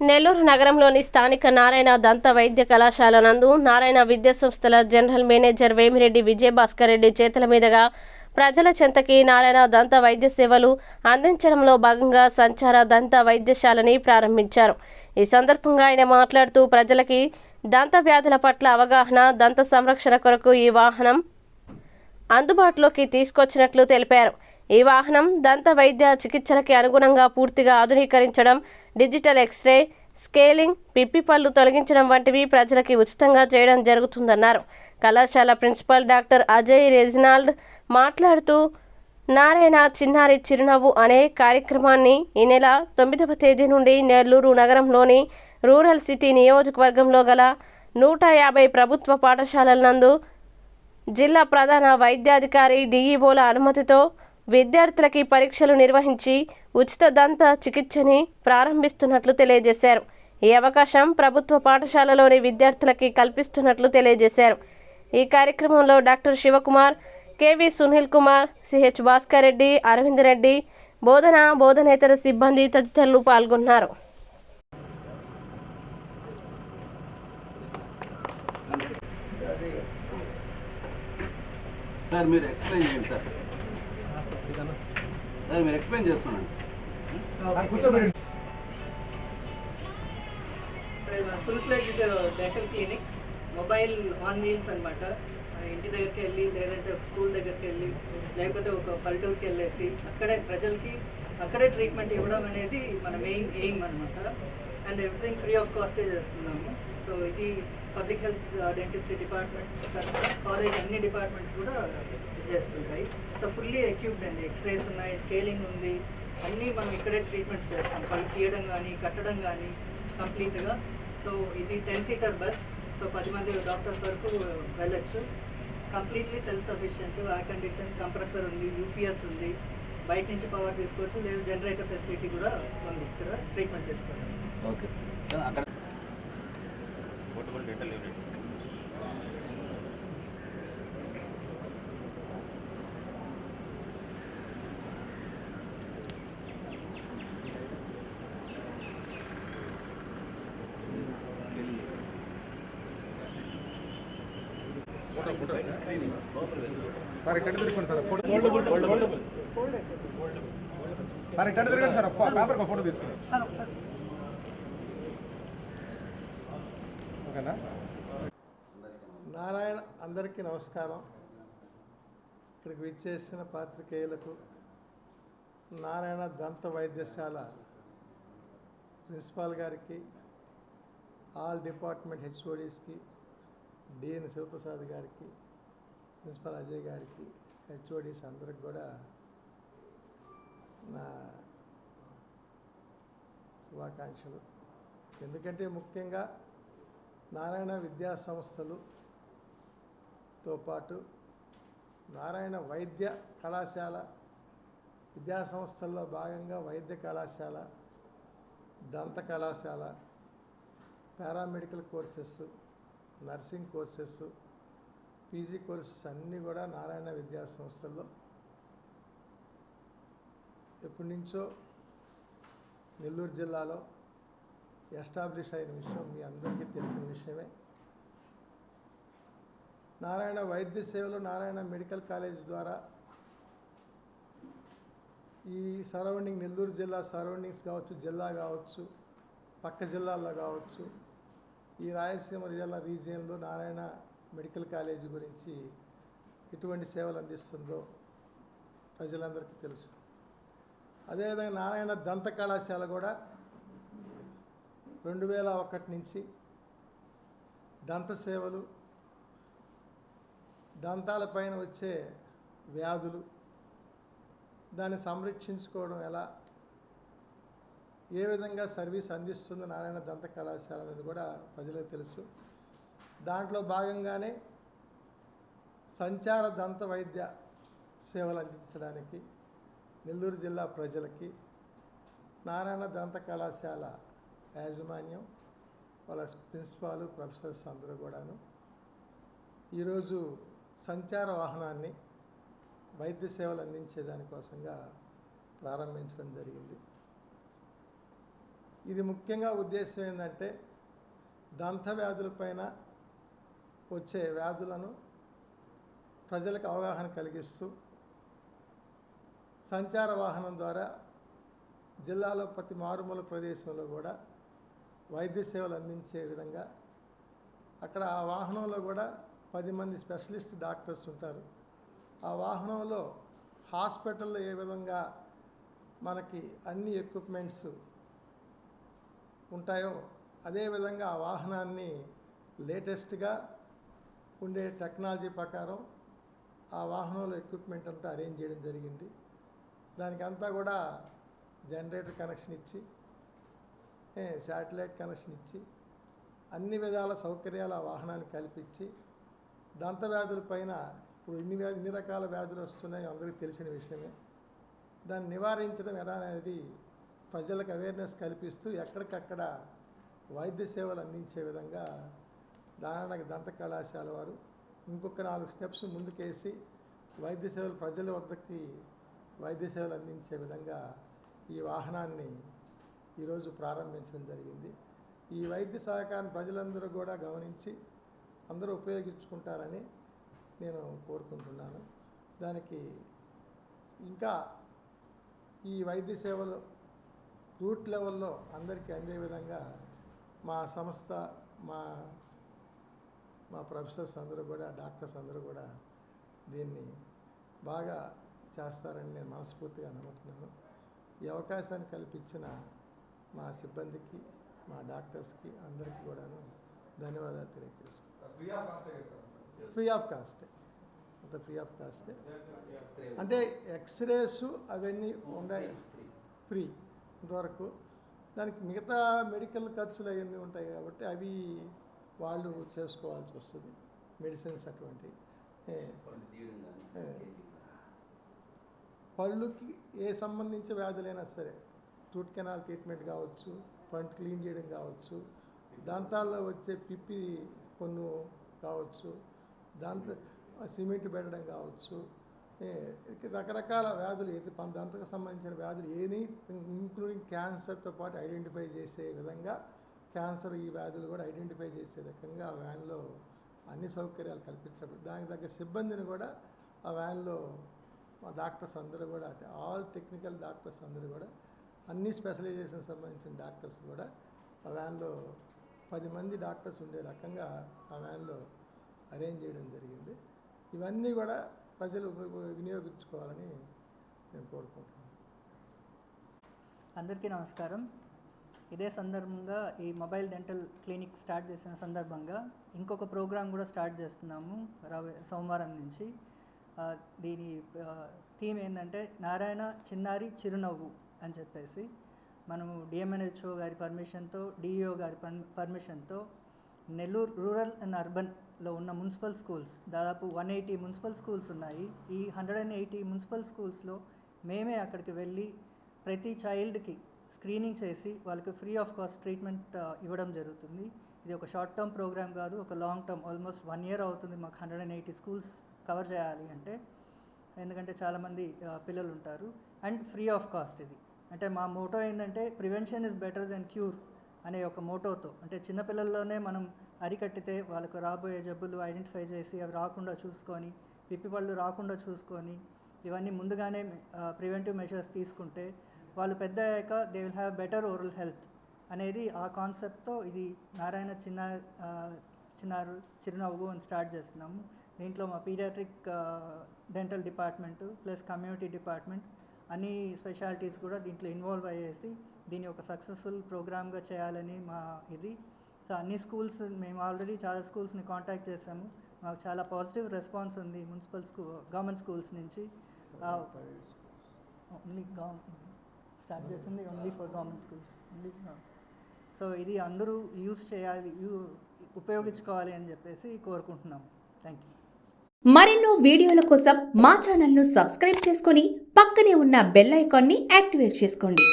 నెల్లూరు నగరంలోని స్థానిక నారాయణ దంత వైద్య కళాశాల నందు నారాయణ విద్యాసంస్థల జనరల్ మేనేజర్ వేమిరెడ్డి విజయభాస్కర్ రెడ్డి చేతుల మీదుగా ప్రజల చెంతకి నారాయణ దంత వైద్య సేవలు అందించడంలో భాగంగా సంచార దంత వైద్యశాలని ప్రారంభించారు. ఈ సందర్భంగా ఆయన మాట్లాడుతూ ప్రజలకి దంత వ్యాధుల పట్ల అవగాహన, దంత సంరక్షణ కొరకు ఈ వాహనం అందుబాటులోకి తీసుకొచ్చినట్లు తెలిపారు. ఈ వాహనం దంత వైద్య చికిత్సలకి అనుగుణంగా పూర్తిగా ఆధునీకరించడం, డిజిటల్ ఎక్స్రే, స్కేలింగ్, పిప్పి పళ్ళు తొలగించడం వంటివి ప్రజలకి ఉచితంగా చేయడం జరుగుతుందన్నారు. కళాశాల ప్రిన్సిపల్ డాక్టర్ అజయ్ రెజినాల్డ్ మాట్లాడుతూ నారాయణ చిన్నారి చిరునవ్వు అనే కార్యక్రమాన్ని ఈ నెల 9వ తేదీ నుండి నెల్లూరు నగరంలోని రూరల్ సిటీ నియోజకవర్గంలో గల 150 ప్రభుత్వ పాఠశాలల నందు జిల్లా ప్రధాన వైద్యాధికారి డిఈఓల అనుమతితో విద్యార్థులకి పరీక్షలు నిర్వహించి ఉచిత దంత చికిత్సని ప్రారంభిస్తున్నట్లు తెలియజేశారు. ఈ అవకాశం ప్రభుత్వ పాఠశాలలోని విద్యార్థులకి కల్పిస్తున్నట్లు తెలియజేశారు. ఈ కార్యక్రమంలో doctor Shivakumar, KV Sunil Kumar, CH Bhaskar Reddy, Aravind Reddy, బోధనేతర సిబ్బంది తదితరులు పాల్గొన్నారు. సార్ మీరు ఎక్స్ప్లెయిన్ చేయండి సార్. మీరు ఎక్స్ప్లెయిన్ చేస్తున్నాను. Full fledged dental clinic, mobile on wheels అనమాట. ఇంటి దగ్గరికి వెళ్ళి, లేదంటే స్కూల్ దగ్గరికి వెళ్ళి, లేకపోతే ఒక పల్లెటూరుకి వెళ్ళేసి అక్కడే ప్రజలకి అక్కడే ట్రీట్మెంట్ ఇవ్వడం అనేది మన మెయిన్ ఎయిమ్ అనమాట. అండ్ ఎవ్రీథింగ్ ఫ్రీ ఆఫ్ కాస్టే చేస్తున్నాము. సో ఇది public health, dentistry department, college అన్ని డిపార్ట్మెంట్స్ కూడా చేస్తుంటాయి. సో ఫుల్లీ ఎక్విప్డ్ అండి. ఎక్స్రేస్ ఉన్నాయి, స్కేలింగ్ ఉంది, అన్నీ మనం ఇక్కడే ట్రీట్మెంట్స్ చేస్తాం. పళ్ళు తీయడం కానీ, కట్టడం కానీ కంప్లీట్గా. సో ఇది 10 సీటర్ బస్. సో 10 మంది డాక్టర్స్ వరకు వెళ్ళొచ్చు. Completely self sufficient, air condition, compressor ఉంది, యూపీఎస్ ఉంది, బయట నుంచి పవర్ తీసుకోవచ్చు, లేదు జనరేటర్ ఫెసిలిటీ కూడా ఉంది. ఇక్కడ ట్రీట్మెంట్ చేసుకోవాలి. Okay sir. అక్కడ పోర్టబుల్ డెంటల్ యూనిట్ సార్ ఇక్కడ తిరగండి సార్. సార్ ఇక్కడ తిరగండి సార్. పేపర్ ఒక ఫోటో తీసుకుని ఓకేనా. నారాయణ అందరికీ నమస్కారం. ఇక్కడికి విచ్చేసిన పాత్రికేయులకు, నారాయణ దంత వైద్యశాల ప్రిన్సిపాల్ గారికి, ఆల్ డిపార్ట్మెంట్ హెచ్ఓడీస్కి, డిఎన్ శివప్రసాద్ గారికి, ప్రిన్సిపల్ అజయ్ గారికి, హెచ్ఓడీస్ అందరికి కూడా నా శుభాకాంక్షలు. ఎందుకంటే ముఖ్యంగా నారాయణ విద్యా సంస్థలతో పాటు నారాయణ వైద్య కళాశాల విద్యా సంస్థల్లో భాగంగా వైద్య కళాశాల, దంత కళాశాల, paramedical courses, nursing courses, PG courses అన్నీ కూడా నారాయణ విద్యా సంస్థల్లో ఎప్పటి నుంచో నెల్లూరు జిల్లాలో ఎస్టాబ్లిష్ అయిన విషయం మీ అందరికీ తెలిసిన విషయమే. నారాయణ వైద్య సేవలు నారాయణ మెడికల్ కాలేజ్ ద్వారా ఈ సరౌండింగ్ నెల్లూరు జిల్లా సరౌండింగ్స్ కావచ్చు, జిల్లా కావచ్చు, పక్క జిల్లాల్లో కావచ్చు, ఈ రాయలసీమ జిల్లా రీజియన్లో నారాయణ మెడికల్ కాలేజీ గురించి ఎటువంటి సేవలు అందిస్తుందో ప్రజలందరికీ తెలుసు. అదేవిధంగా నారాయణ దంత కళాశాల కూడా 2001 నుంచి దంత సేవలు, దంతాలపైన వచ్చే వ్యాధులు, దాన్ని సంరక్షించుకోవడం ఎలా, ఏ విధంగా సర్వీస్ అందిస్తుందో నారాయణ దంత కళాశాల అనేది కూడా ప్రజలకు తెలుసు. దాంట్లో భాగంగానే సంచార దంత వైద్య సేవలు అందించడానికి నెల్లూరు జిల్లా ప్రజలకి నారాయణ దంత కళాశాల యాజమాన్యం, వాళ్ళ ప్రిన్సిపాలు, ప్రొఫెసర్స్ అందరూ కూడాను ఈరోజు సంచార వాహనాన్ని వైద్య సేవలు అందించేదానికోసంగా ప్రారంభించడం జరిగింది. ఇది ముఖ్యంగా ఉద్దేశం ఏంటంటే దంత వ్యాధులపైన వచ్చే వ్యాధులను ప్రజలకు అవగాహన కలిగిస్తూ సంచార వాహనం ద్వారా జిల్లాలో ప్రతి మారుమూల ప్రదేశంలో కూడా వైద్య సేవలు అందించే విధంగా అక్కడ ఆ వాహనంలో కూడా 10 మంది స్పెషలిస్ట్ డాక్టర్స్ ఉంటారు. ఆ వాహనంలో హాస్పిటల్లో ఏ విధంగా మనకి అన్ని ఎక్విప్మెంట్స్ ఉంటాయో అదేవిధంగా ఆ వాహనాన్ని లేటెస్ట్గా ఉండే టెక్నాలజీ ప్రకారం ఆ వాహనంలో ఎక్విప్మెంట్ అంతా అరేంజ్ చేయడం జరిగింది. దానికి అంతా కూడా జనరేటర్ కనెక్షన్ ఇచ్చి శాటిలైట్ కనెక్షన్ ఇచ్చి అన్ని విధాల సౌకర్యాలు ఆ వాహనాన్ని కల్పించి దంత వ్యాధులపైన ఇప్పుడు ఇన్ని రకాల వ్యాధులు వస్తున్నాయో అందరికీ తెలిసిన విషయమే. దాన్ని నివారించడం ఎలా అనేది ప్రజలకు అవేర్నెస్ కల్పిస్తూ ఎక్కడికక్కడ వైద్య సేవలు అందించే విధంగా దానికి దంత కళాశాల వారు ఇంకొక 4 స్టెప్స్ ముందుకేసి వైద్య సేవలు ప్రజల వద్దకి వైద్య సేవలు అందించే విధంగా ఈ వాహనాన్ని ఈరోజు ప్రారంభించడం జరిగింది. ఈ వైద్య సహకారం ప్రజలందరూ కూడా గమనించి అందరూ ఉపయోగించుకుంటారని నేను కోరుకుంటున్నాను. దానికి ఇంకా ఈ వైద్య సేవలు రూట్ లెవెల్లో అందరికీ అందే విధంగా మా సంస్థ మా ప్రొఫెసర్స్ అందరూ కూడా డాక్టర్స్ అందరూ కూడా దీన్ని బాగా చేస్తారని నేను మనస్ఫూర్తిగా నమ్ముతున్నాను. ఈ అవకాశాన్ని కల్పించిన మా సిబ్బందికి మా డాక్టర్స్కి అందరికీ కూడాను ధన్యవాదాలు తెలియజేస్తున్నాను. ఫ్రీ ఆఫ్ కాస్ట్ అంత ఫ్రీ ఆఫ్ కాస్ట్ అంటే ఎక్స్రేస్ అవన్నీ ఉన్నాయి ఫ్రీ ఇంతవరకు. దానికి మిగతా మెడికల్ ఖర్చులు అవన్నీ ఉంటాయి కాబట్టి అవి వాళ్ళు చేసుకోవాల్సి వస్తుంది. మెడిసిన్స్ అటువంటి పళ్ళుకి ఏ సంబంధించిన వ్యాధులైనా సరే రూట్ కెనాల్ ట్రీట్మెంట్ కావచ్చు, పంట క్లీన్ చేయడం కావచ్చు, దంతాల్లో వచ్చే పిప్పి కొన్ను కావచ్చు, దాంట్లో సిమెంట్ పెట్టడం కావచ్చు, రకరకాల వ్యాధులు దంతకు సంబంధించిన వ్యాధులు ఇంక్లూడింగ్ క్యాన్సర్తో పాటు ఐడెంటిఫై చేసే విధంగా క్యాన్సర్ ఈ వ్యాధులు కూడా ఐడెంటిఫై చేసే రకంగా ఆ వ్యాన్లో అన్ని సౌకర్యాలు కల్పించడం. దానికి తగ్గ సిబ్బందిని కూడా ఆ వ్యాన్లో మా డాక్టర్స్ అందరూ కూడా ఆల్ టెక్నికల్ డాక్టర్స్ అందరూ కూడా అన్ని స్పెషలైజేషన్ సంబంధించిన డాక్టర్స్ కూడా ఆ వ్యాన్లో 10 మంది డాక్టర్స్ ఉండే రకంగా ఆ వ్యాన్లో అరేంజ్ చేయడం జరిగింది. ఇవన్నీ కూడా ప్రజలు వినియోగించుకోవాలని నేను కోరుకుంటున్నాను. అందరికీ నమస్కారం. ఇదే సందర్భంగా ఈ మొబైల్ డెంటల్ క్లినిక్ స్టార్ట్ చేసిన సందర్భంగా ఇంకొక ప్రోగ్రాం కూడా స్టార్ట్ చేస్తున్నాము సోమవారం నుంచి. దీని థీమ్ ఏంటంటే నారాయణ చిన్నారి చిరునవ్వు అని చెప్పేసి మనము డిఎంఎన్హెచ్ఓ గారి పర్మిషన్తో, డిఈఓ గారి పర్మిషన్తో నెల్లూరు రూరల్ అండ్ అర్బన్లో ఉన్న మున్సిపల్ స్కూల్స్ దాదాపు 180 మున్సిపల్ స్కూల్స్ ఉన్నాయి. ఈ 180 మున్సిపల్ స్కూల్స్లో మేమే అక్కడికి వెళ్ళి ప్రతి చైల్డ్కి స్క్రీనింగ్ చేసి వాళ్ళకి ఫ్రీ ఆఫ్ కాస్ట్ ట్రీట్మెంట్ ఇవ్వడం జరుగుతుంది. ఇది ఒక షార్ట్ టర్మ్ ప్రోగ్రామ్ కాదు, ఒక లాంగ్ టర్మ్. ఆల్మోస్ట్ 1 year అవుతుంది మాకు 180 స్కూల్స్ కవర్ చేయాలి అంటే, ఎందుకంటే చాలామంది పిల్లలు ఉంటారు. అండ్ ఫ్రీ ఆఫ్ కాస్ట్ ఇది. అంటే మా మోటో ఏంటంటే prevention is better than cure అనే ఒక మోటోతో, అంటే చిన్నపిల్లల్లోనే మనం అరికట్టితే వాళ్ళకు రాబోయే జబ్బులు ఐడెంటిఫై చేసి అవి రాకుండా చూసుకొని, పిప్పి పళ్ళు రాకుండా చూసుకొని, ఇవన్నీ ముందుగానే ప్రివెంటివ్ మెషర్స్ తీసుకుంటే వాళ్ళు పెద్ద అయ్యాక they will have better oral health అనేది ఆ కాన్సెప్ట్తో ఇది నారాయణ చిరునవ్వు అని స్టార్ట్ చేస్తున్నాము. దీంట్లో మా paediatric dental department plus community department అన్ని స్పెషాలిటీస్ కూడా దీంట్లో ఇన్వాల్వ్ అయ్యేసి దీన్ని ఒక సక్సెస్ఫుల్ ప్రోగ్రామ్గా చేయాలని మా ఇది. సో అన్ని స్కూల్స్ మేము ఆల్రెడీ చాలా స్కూల్స్ని కాంటాక్ట్ చేసాము. మాకు చాలా పాజిటివ్ రెస్పాన్స్ ఉంది గవర్నమెంట్ స్కూల్స్ నుంచి. ఓన్లీ స్టార్ట్ చేసింది only for government schools only. So ఇది అందరూ యూజ్ చేయాలి, ఉపయోగించుకోవాలి అని చెప్పేసి కోరుకుంటున్నాము. Thank you. మరెన్నో వీడియోల కోసం మా ఛానల్ను సబ్స్క్రైబ్ చేసుకొని పక్కనే ఉన్న బెల్ ఐకాన్ని యాక్టివేట్ చేసుకోండి.